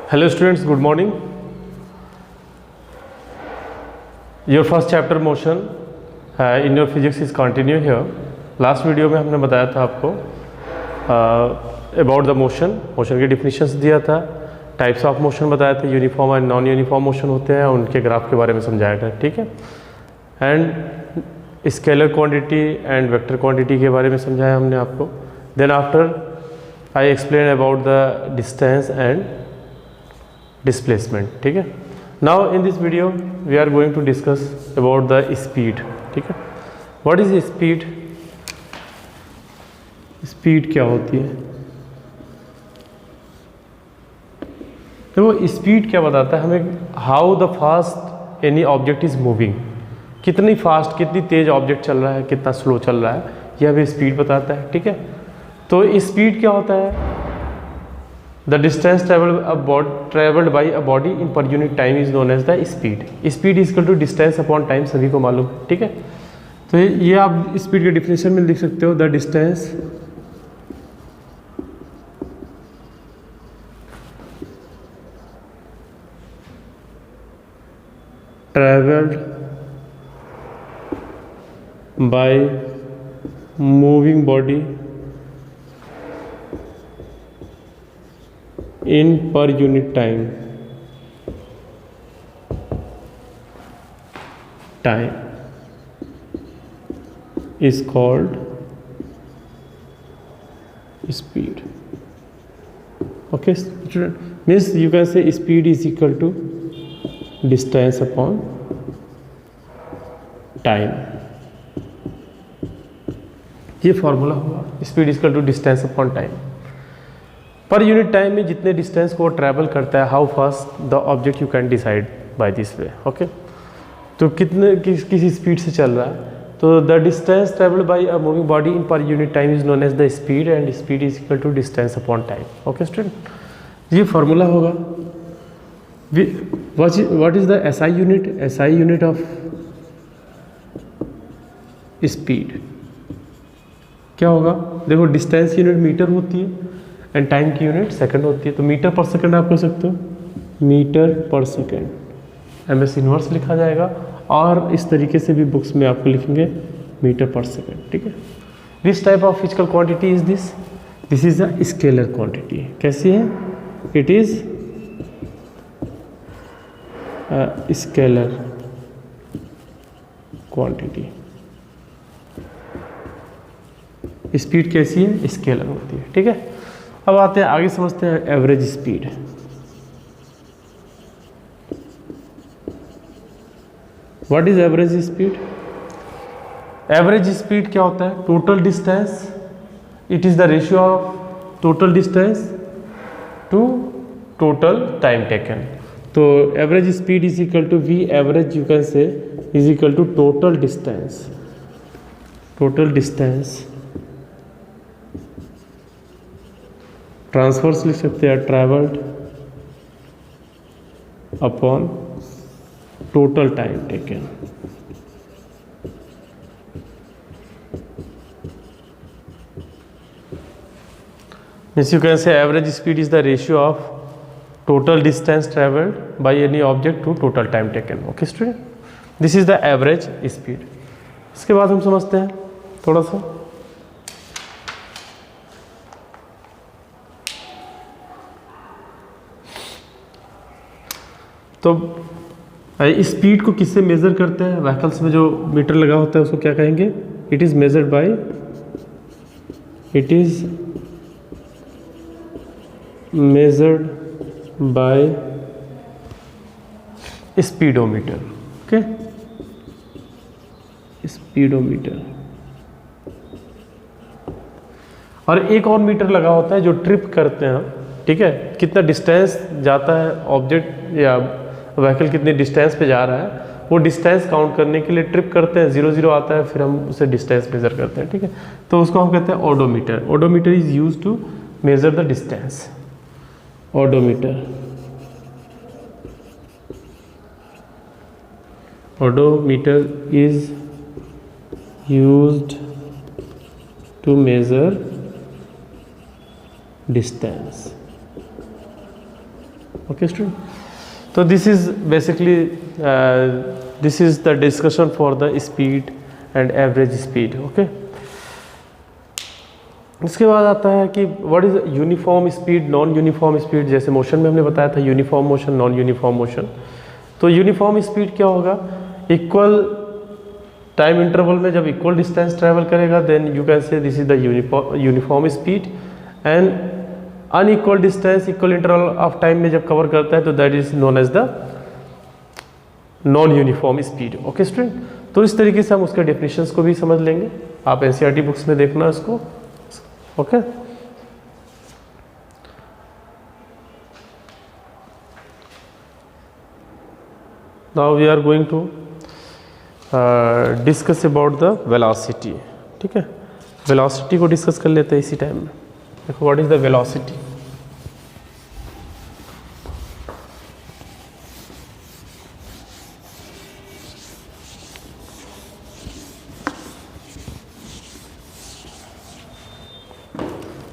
Hello students, good morning. Your first chapter motion in your physics is continue here. Last video में हमने बताया था आपको about the motion की definitions दिया था, टाइप्स ऑफ मोशन बताया था, uniform and non uniform motion होते हैं, उनके ग्राफ के बारे में समझाया था, ठीक है। And scalar quantity and vector quantity के बारे में समझाया हमने आपको. Then after I explain about the distance and displacement, ठीक है. Now in this video we are going to discuss about the speed, ठीक है. What is speed? स्पीड क्या होती है? देखो स्पीड क्या बताता है हमें, how the fast any object is moving, कितनी फास्ट, कितनी तेज ऑब्जेक्ट चल रहा है, कितना स्लो चल रहा है, यह हमें स्पीड बताता है, ठीक है. तो स्पीड क्या होता है? The distance travelled by a body in per unit time is known as the speed. Speed is equal to distance upon time, सभी को मालूम है, ठीक है. तो ये आप स्पीड के डिफिनेशन में लिख सकते हो, the distance travelled by moving body in per unit time is called speed. Okay, means you can say speed is equal to distance upon time. ये फॉर्मूला हुआ, speed is equal to distance upon time. Per unit time में जितने distance को travel करता है, how fast the object you can decide by this way. Okay, तो कितने किसी स्पीड से चल रहा है, तो the distance travelled by a moving body in per unit time is known as the speed, and speed is equal to distance upon time. Okay student, ये formula होगा. What is the SI unit? SI unit of speed क्या होगा? देखो, distance unit metre होती है and time की unit second होती है. तो मीटर पर सेकंड आप कह सकते हो, मीटर पर सेकंड एमएस इनवर्स लिखा जाएगा, और इस तरीके से भी बुक्स में आपको लिखेंगे मीटर पर सेकंड, ठीक है. This type of physical quantity is this is a scalar quantity. कैसी है? It is scalar quantity. Speed कैसी है? स्केलर होती है, ठीक है. अब आते हैं आगे, समझते हैं average speed. What is average speed? Average speed क्या होता है? Total distance, it is the ratio of total distance to total time taken. तो average speed is equal to V average, you can say, is equal to total distance. Total distance traversed लिख सकते हैं, travelled upon total time taken. Means you can say average speed is the ratio of total distance travelled by any object to total time taken. Okay student, this is the average speed. इसके बाद हम समझते हैं थोड़ा सा, तो speed को किससे मेज़र करते हैं? व्हीकल्स में जो मीटर लगा होता है उसको क्या कहेंगे? It is measured by, it is measured by speedometer. Okay, speedometer. और एक और मीटर लगा होता है जो ट्रिप करते हैं, ठीक है, कितना डिस्टेंस जाता है ऑब्जेक्ट या व्हीकल, कितने डिस्टेंस पे जा रहा है, वो डिस्टेंस काउंट करने के लिए ट्रिप करते हैं. 0 आता है, फिर हम उसे डिस्टेंस मेजर करते हैं, ठीक है. तो उसको हम कहते हैं odometer. Odometer is used to measure the distance. Odometer, odometer is used to measure distance. Okay student, तो this is basically this is the discussion for the speed and average speed. Okay, इसके बाद आता है कि what is uniform speed, non uniform speed. जैसे motion में हमने बताया था uniform motion, non uniform motion. तो यूनिफॉर्म स्पीड क्या होगा, इक्वल टाइम इंटरवल में जब इक्वल डिस्टेंस ट्रैवल करेगा then you can say this is the uniform speed. And unequal distance equal interval of time में जब कवर करता है तो that is known as the non uniform speed. Okay student, तो इस तरीके से हम उसके डेफिनेशंस को भी समझ लेंगे, आप एनसीईआरटी बुक्स में देखना इसको। Okay, now we are going to discuss about the velocity. ठीक है, वेलोसिटी को डिस्कस कर लेते हैं इसी टाइम में। देखो what is the velocity.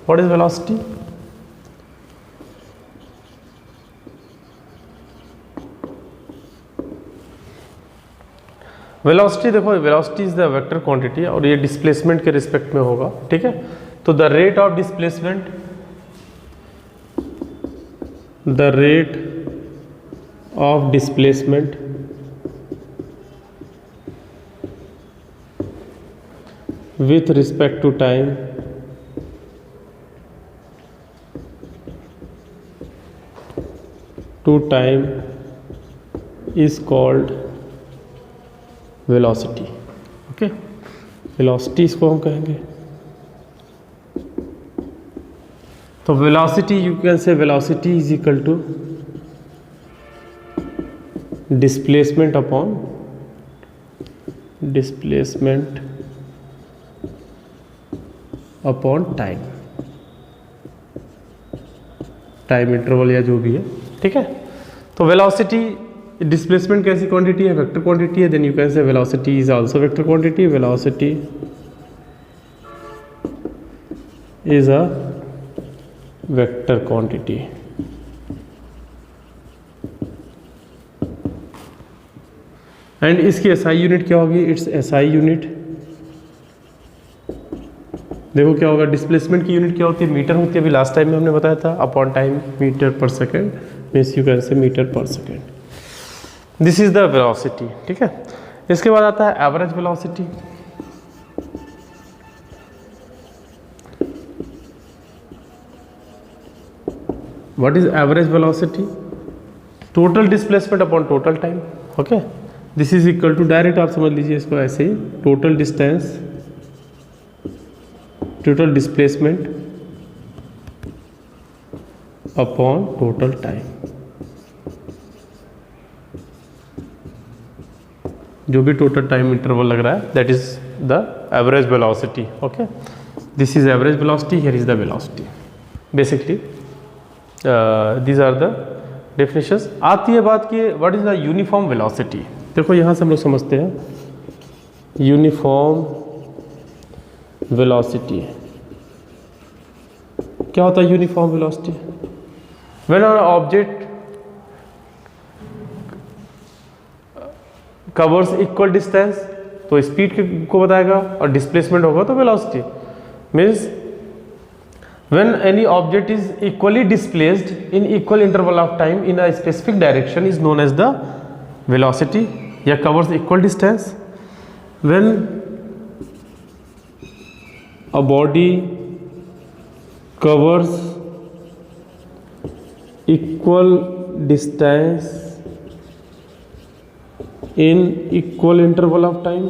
What is velocity? Velocity देखो, velocity is the vector quantity और ये डिस्प्लेसमेंट के रिस्पेक्ट में होगा। ठीक है, तो the rate of displacement, the rate of displacement with respect to time is called velocity। Okay, velocity इसको हम कहेंगे। तो velocity you can say velocity is equal to displacement upon time interval या जो भी है। ठीक है, तो वेलोसिटी डिस्प्लेसमेंट कैसी क्वांटिटी है, वेक्टर क्वांटिटी है, then you can say velocity is also vector quantity. Velocity is a vector quantity. And इसकी एसआई यूनिट क्या होगी, इट्स एसआई यूनिट। देखो क्या होगा, डिस्प्लेसमेंट की यूनिट क्या होती है, मीटर होती है, अभी लास्ट टाइम में हमने बताया था, upon time metre per second, means you can say metre per second. This is the velocity. ठीक है, इसके बाद आता है average velocity. What is average velocity, total displacement upon total time. Okay, this is equal to, direct आप समझ लीजिए इसको ऐसे ही, total distance, total displacement upon total time, जो भी टोटल टाइम इंटरवल लग रहा है that is the average velocity. Okay, this is average velocity, here is the velocity. Basically these are the definitions. आती है बात की what is the uniform velocity. देखो यहाँ से हम लोग समझते हैं यूनिफॉर्म वेलोसिटी क्या होता है। Uniform velocity, when an object covers equal distance तो स्पीड को बताएगा, और डिस्प्लेसमेंट होगा तो velocity. Means when any object is equally displaced in equal interval of time in a specific direction is known as the velocity, या covers equal distance. When a body covers equal distance in equal interval of time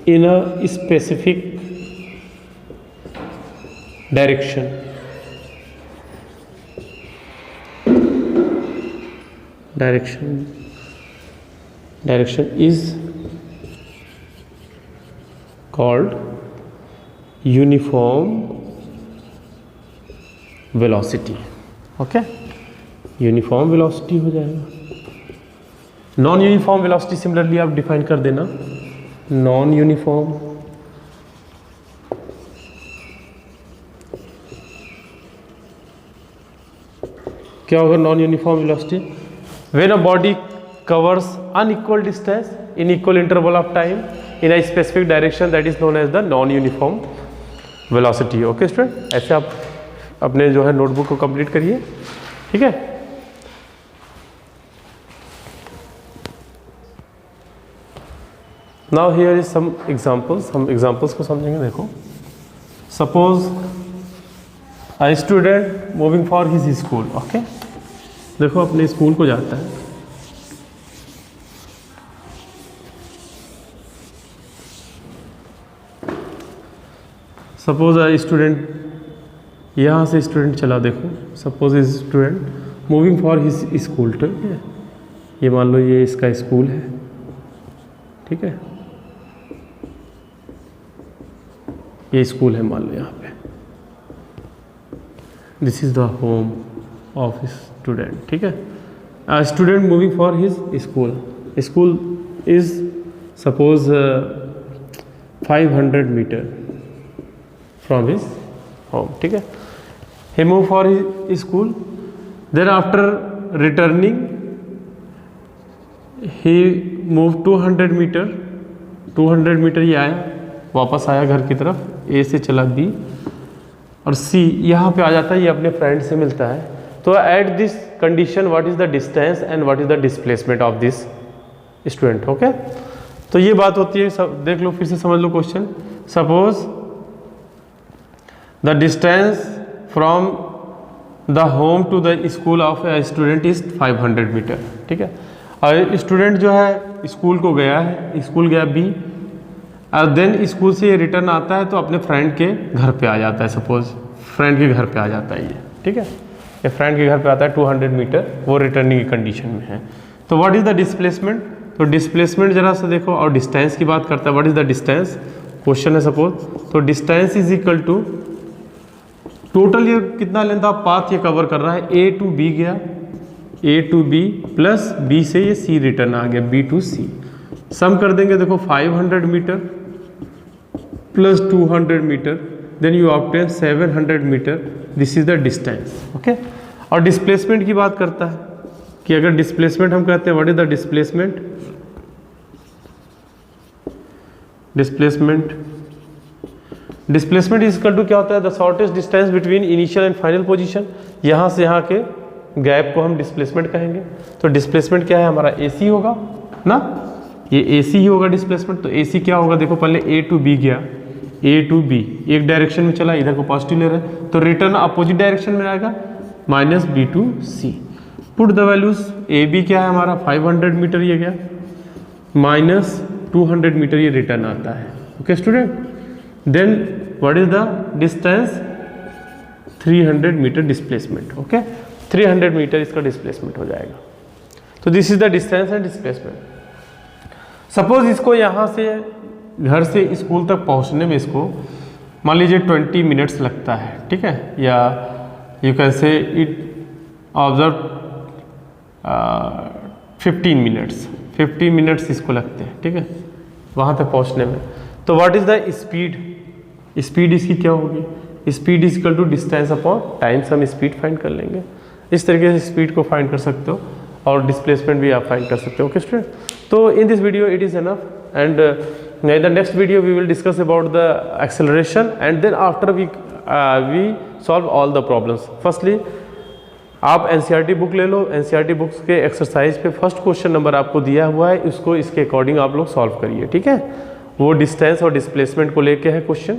in a specific direction is called uniform velocity। Okay, uniform velocity हो जाएगा। Non uniform velocity similarly आप define कर देना, non uniform क्या होगा non uniform velocity? When a body covers unequal distance in equal interval of time in a specific direction, that is known as the non-uniform velocity. Okay student, ऐसे आप अपने जो है नोटबुक को कंप्लीट करिए, ठीक है। Now here is some examples, हम एग्जांपल्स को समझेंगे। देखो, suppose a student moving for his school. Okay, देखो अपने स्कूल को जाता है। सपोज अ स्टूडेंट, यहाँ से स्टूडेंट चला, देखो suppose is student moving for his school, ठीक है। ये मान लो ये इसका स्कूल है, ठीक है, ये स्कूल है मान लो यहाँ पे। This is the home of student, ठीक है। A student moving for his school, school is suppose 500 metre from his home, ठीक है। he moved for his school, then after returning he moved 200 metre, 200 metre ये आया, वापस आया घर की तरफ, A से चला B और C यहाँ पे आ जाता है, ये अपने फ्रेंड से मिलता है। तो at this condition what is the distance and what is the displacement of this student. Okay, तो ये बात होती है, सब देख लो, फिर से समझ लो question. Suppose the distance from the home to the school of a student is 500 metre, ठीक है। और स्टूडेंट जो है स्कूल को गया है, स्कूल गया B और देन स्कूल से ये रिटर्न आता है तो अपने फ्रेंड के घर पे आ जाता है। सपोज फ्रेंड के घर पे आ जाता है ये, ठीक है, ये फ्रेंड के घर पे आता है 200 मीटर, वो रिटर्निंग की कंडीशन में है। तो व्हाट इज़ द डिस्प्लेसमेंट? तो डिस्प्लेसमेंट जरा सा देखो, और डिस्टेंस की बात करता है। What is the distance? Question है सपोज, तो distance is equal to total ये कितना लेंथ ऑफ पाथ ये कवर कर रहा है, A टू B गया, A टू B प्लस B से ये C रिटर्न आ गया, B टू C। सम कर देंगे, देखो 500 metre plus 200 metre, then you obtain 700 metre, this is the distance. Okay, और डिस्प्लेसमेंट की बात करता है कि अगर डिस्प्लेसमेंट हम कहते हैं, what is the displacement? Displacement is equal to क्या होता है? The shortest distance between initial and final position. यहाँ से यहाँ के गैप को हम डिस्प्लेसमेंट कहेंगे। तो डिस्प्लेसमेंट क्या है हमारा? AC होगा ना, ये AC ही होगा डिस्प्लेसमेंट। तो AC क्या होगा? देखो पहले A टू B गया, A टू B एक डायरेक्शन में चला, इधर को पॉजिटिव ले रहे हैं, तो रिटर्न अपोजिट डायरेक्शन में आएगा, minus B to C। Put the values, AB क्या है हमारा? 500 मीटर ये गया, माइनस 200 मीटर ये रिटर्न आता है। Okay student, then what is the distance? 300 metre displacement. Okay, 300 metre इसका डिस्प्लेसमेंट हो जाएगा। तो this is the distance and displacement. Suppose इसको यहाँ से घर से स्कूल तक पहुँचने में इसको मान लीजिए 20 मिनट्स लगता है, ठीक है, या यू कैन से इट ऑब्जर्व 15 मिनट्स इसको लगते हैं, ठीक है, वहाँ तक पहुँचने में। तो what is the speed? Speed इसकी क्या होगी? Speed is equal to distance upon times, हम स्पीड फाइंड कर लेंगे। इस तरीके से स्पीड को फाइंड कर सकते हो और डिस्प्लेसमेंट भी आप फाइंड कर सकते हो। ओके स्टूडेंट, तो इन this video it is enough and in the next video we will discuss about the acceleration and then after we solve all the problems. Firstly आप NCERT बुक ले लो, NCERT books के exercise पे first question number आपको दिया हुआ है, उसको इसके अकॉर्डिंग आप लोग सॉल्व करिए, ठीक है। वो डिस्टेंस और डिस्प्लेसमेंट को लेके है क्वेश्चन,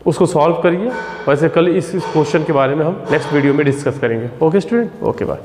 उसको सॉल्व करिए। वैसे कल इस क्वेश्चन के बारे में हम नेक्स्ट वीडियो में डिस्कस करेंगे। Okay student, okay bye.